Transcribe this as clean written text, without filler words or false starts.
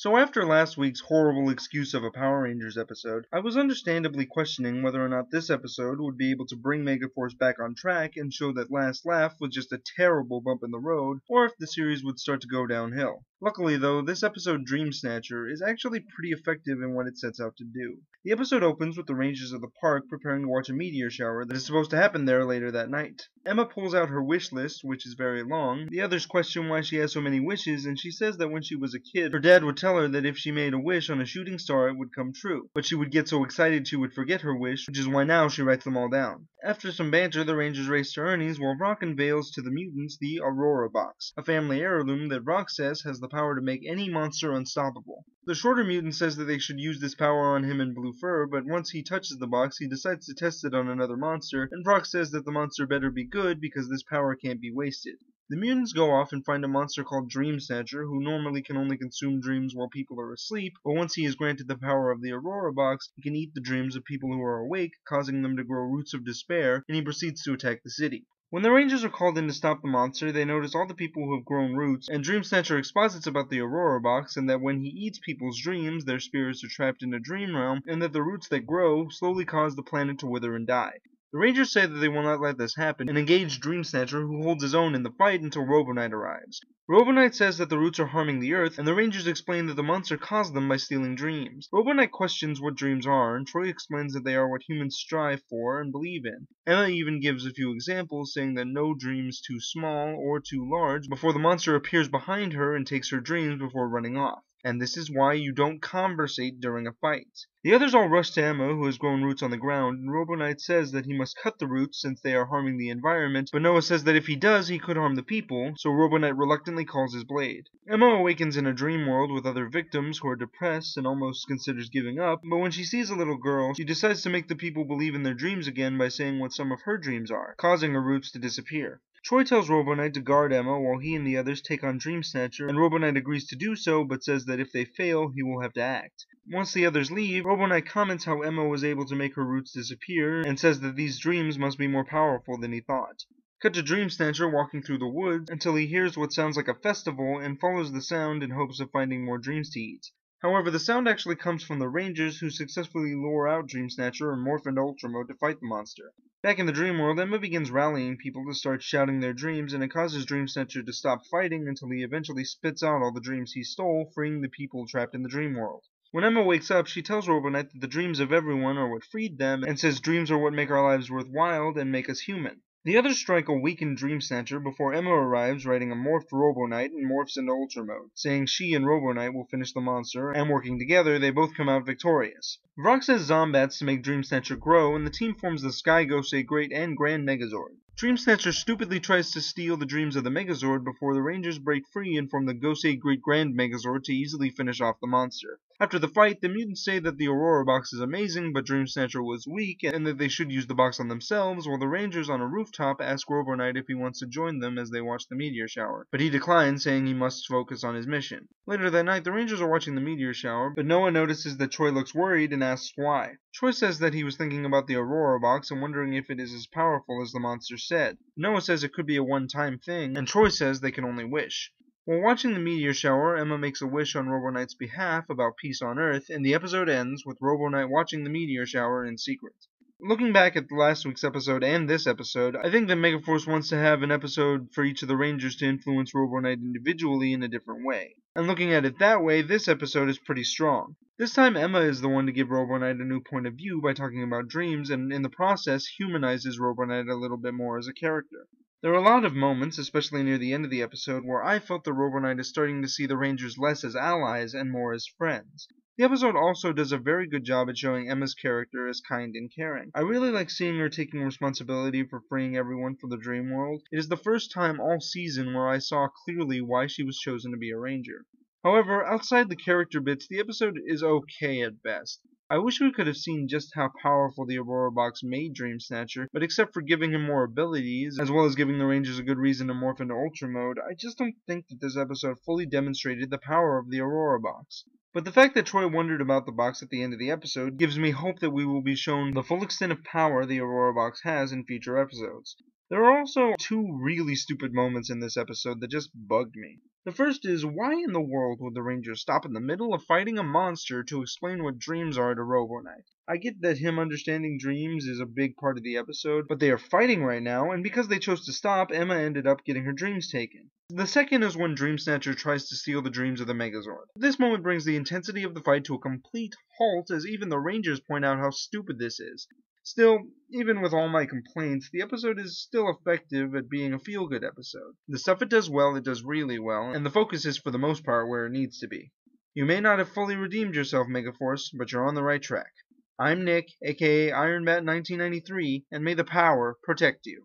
So after last week's horrible excuse of a Power Rangers episode, I was understandably questioning whether or not this episode would be able to bring Megaforce back on track and show that Last Laugh was just a terrible bump in the road, or if the series would start to go downhill. Luckily though, this episode Dream Snatcher is actually pretty effective in what it sets out to do. The episode opens with the Rangers of the park preparing to watch a meteor shower that is supposed to happen there later that night. Emma pulls out her wish list, which is very long. The others question why she has so many wishes, and she says that when she was a kid, her dad would tell her that if she made a wish on a shooting star it would come true, but she would get so excited she would forget her wish, which is why now she writes them all down. After some banter, the Rangers race to Ernie's while Rock unveils to the mutants the Aurora Box, a family heirloom that Rock says has the power to make any monster unstoppable. The shorter mutant says that they should use this power on him in Blue Fur, but once he touches the box, he decides to test it on another monster, and Rock says that the monster better be good because this power can't be wasted. The mutants go off and find a monster called Dream Snatcher, who normally can only consume dreams while people are asleep, but once he is granted the power of the Aurora Box, he can eat the dreams of people who are awake, causing them to grow roots of despair, and he proceeds to attack the city. When the Rangers are called in to stop the monster, they notice all the people who have grown roots, and Dream Snatcher exposits about the Aurora Box and that when he eats people's dreams, their spirits are trapped in a dream realm, and that the roots that grow slowly cause the planet to wither and die. The Rangers say that they will not let this happen, and engage Dream Snatcher, who holds his own in the fight until Robo Knight arrives. Robo Knight says that the roots are harming the Earth, and the Rangers explain that the monster caused them by stealing dreams. Robo Knight questions what dreams are, and Troy explains that they are what humans strive for and believe in. Emma even gives a few examples, saying that no dream is too small or too large before the monster appears behind her and takes her dreams before running off. And this is why you don't conversate during a fight. The others all rush to Emma, who has grown roots on the ground, and Robo Knight says that he must cut the roots since they are harming the environment, but Noah says that if he does, he could harm the people, so Robo Knight reluctantly calls his blade. Emma awakens in a dream world with other victims who are depressed and almost considers giving up, but when she sees a little girl, she decides to make the people believe in their dreams again by saying what some of her dreams are, causing her roots to disappear. Troy tells Robo Knight to guard Emma while he and the others take on Dream Snatcher, and Robo Knight agrees to do so, but says that if they fail, he will have to act. Once the others leave, Robo Knight comments how Emma was able to make her roots disappear, and says that these dreams must be more powerful than he thought. Cut to Dream Snatcher walking through the woods until he hears what sounds like a festival and follows the sound in hopes of finding more dreams to eat. However, the sound actually comes from the Rangers, who successfully lure out Dream Snatcher and morph into Ultra Mode to fight the monster. Back in the dream world, Emma begins rallying people to start shouting their dreams, and it causes Dream Snatcher to stop fighting until he eventually spits out all the dreams he stole, freeing the people trapped in the dream world. When Emma wakes up, she tells Robo Knight that the dreams of everyone are what freed them, and says dreams are what make our lives worthwhile and make us human. The others strike a weakened Dream Snatcher before Emma arrives, riding a morphed Robo Knight and morphs into Ultra Mode, saying she and Robo Knight will finish the monster, and working together, they both come out victorious. Rock says Zombats to make Dream Snatcher grow, and the team forms the Sky Gosei Great and Grand Megazord. Dream Snatcher stupidly tries to steal the dreams of the Megazord before the Rangers break free and form the Gosei Great Grand Megazord to easily finish off the monster. After the fight, the mutants say that the Aurora Box is amazing, but Dream Snatcher was weak, and that they should use the box on themselves, while the Rangers on a rooftop ask Robo Knight if he wants to join them as they watch the meteor shower, but he declines, saying he must focus on his mission. Later that night, the Rangers are watching the meteor shower, but Noah notices that Troy looks worried and asks why. Troy says that he was thinking about the Aurora Box and wondering if it is as powerful as the monster said. Noah says it could be a one-time thing, and Troy says they can only wish. While watching the meteor shower, Emma makes a wish on Robo Knight's behalf about peace on Earth, and the episode ends with Robo Knight watching the meteor shower in secret. Looking back at last week's episode and this episode, I think that Megaforce wants to have an episode for each of the Rangers to influence Robo Knight individually in a different way. And looking at it that way, this episode is pretty strong. This time Emma is the one to give Robo Knight a new point of view by talking about dreams, and in the process humanizes Robo Knight a little bit more as a character. There are a lot of moments, especially near the end of the episode, where I felt that Robo Knight is starting to see the Rangers less as allies and more as friends. The episode also does a very good job at showing Emma's character as kind and caring. I really like seeing her taking responsibility for freeing everyone from the dream world. It is the first time all season where I saw clearly why she was chosen to be a Ranger. However, outside the character bits, the episode is okay at best. I wish we could have seen just how powerful the Aurora Box made Dream Snatcher, but except for giving him more abilities, as well as giving the Rangers a good reason to morph into Ultra Mode, I just don't think that this episode fully demonstrated the power of the Aurora Box. But the fact that Troy wondered about the box at the end of the episode gives me hope that we will be shown the full extent of power the Aurora Box has in future episodes. There are also two really stupid moments in this episode that just bugged me. The first is, why in the world would the Rangers stop in the middle of fighting a monster to explain what dreams are to Robo Knight? I get that him understanding dreams is a big part of the episode, but they are fighting right now, and because they chose to stop, Emma ended up getting her dreams taken. The second is when Dream Snatcher tries to steal the dreams of the Megazord. This moment brings the intensity of the fight to a complete halt, as even the Rangers point out how stupid this is. Still, even with all my complaints, the episode is still effective at being a feel-good episode. The stuff it does really well, and the focus is for the most part where it needs to be. You may not have fully redeemed yourself, Megaforce, but you're on the right track. I'm Nick, aka IronBat1993, and may the power protect you.